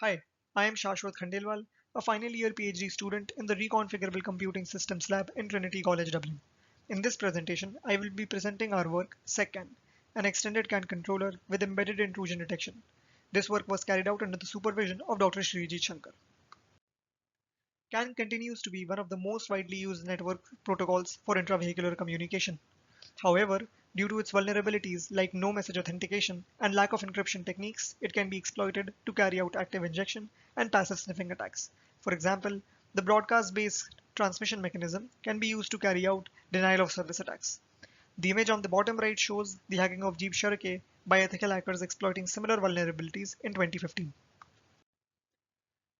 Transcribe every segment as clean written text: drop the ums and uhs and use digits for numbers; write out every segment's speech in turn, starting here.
Hi, I am Shashwat Khandelwal, a final year PhD student in the Reconfigurable Computing Systems Lab in Trinity College Dublin. In this presentation, I will be presenting our work, SecCAN, an extended CAN controller with embedded intrusion detection. This work was carried out under the supervision of Dr. Srijit Shankar. CAN continues to be one of the most widely used network protocols for intravehicular communication. However, due to its vulnerabilities like no message authentication and lack of encryption techniques, it can be exploited to carry out active injection and passive sniffing attacks. For example, the broadcast-based transmission mechanism can be used to carry out denial of service attacks. The image on the bottom right shows the hacking of Jeep Cherokee by ethical hackers exploiting similar vulnerabilities in 2015.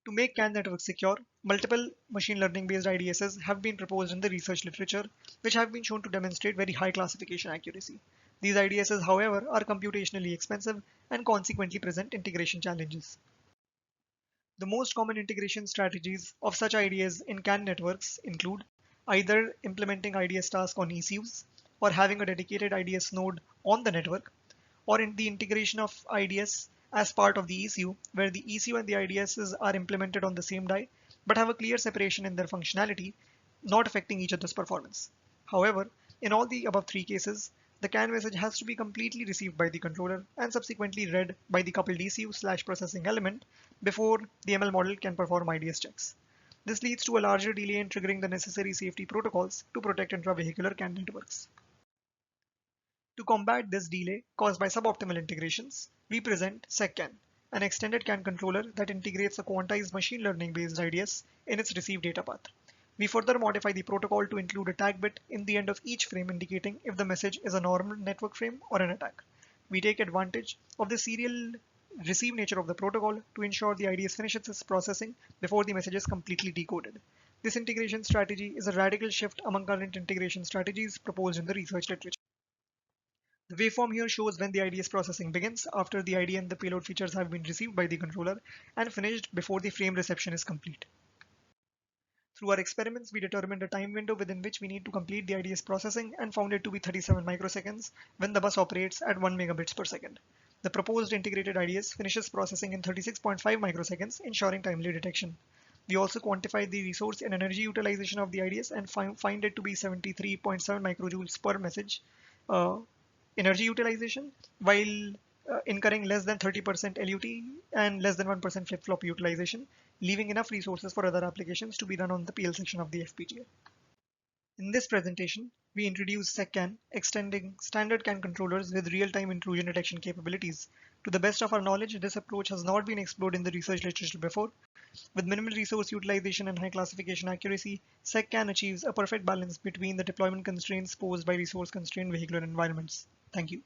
To make CAN networks secure, multiple machine learning based IDSs have been proposed in the research literature, which have been shown to demonstrate very high classification accuracy. These IDSs, however, are computationally expensive and consequently present integration challenges. The most common integration strategies of such IDS in CAN networks include either implementing IDS tasks on ECUs or having a dedicated IDS node on the network, or in the integration of IDS as part of the ECU, where the ECU and the IDSs are implemented on the same die, but have a clear separation in their functionality, not affecting each other's performance. However, in all the above three cases, the CAN message has to be completely received by the controller and subsequently read by the coupled ECU/processing element before the ML model can perform IDS checks. This leads to a larger delay in triggering the necessary safety protocols to protect intravehicular CAN networks. To combat this delay caused by suboptimal integrations, we present SecCAN, an extended CAN controller that integrates a quantized machine learning based IDS in its received data path. We further modify the protocol to include a tag bit in the end of each frame indicating if the message is a normal network frame or an attack. We take advantage of the serial receive nature of the protocol to ensure the IDS finishes its processing before the message is completely decoded. This integration strategy is a radical shift among current integration strategies proposed in the research literature. The waveform here shows when the IDS processing begins after the ID and the payload features have been received by the controller and finished before the frame reception is complete. Through our experiments, we determined a time window within which we need to complete the IDS processing and found it to be 37 microseconds when the bus operates at 1 megabits per second. The proposed integrated IDS finishes processing in 36.5 microseconds, ensuring timely detection. We also quantified the resource and energy utilization of the IDS and find it to be 73.7 microjoules per message energy utilization, while incurring less than 30% LUT and less than 1% flip-flop utilization, leaving enough resources for other applications to be run on the PL section of the FPGA. In this presentation, we introduce SecCAN, extending standard CAN controllers with real-time intrusion detection capabilities. To the best of our knowledge, this approach has not been explored in the research literature before. With minimal resource utilization and high classification accuracy, SecCAN achieves a perfect balance between the deployment constraints posed by resource-constrained vehicular environments. Thank you.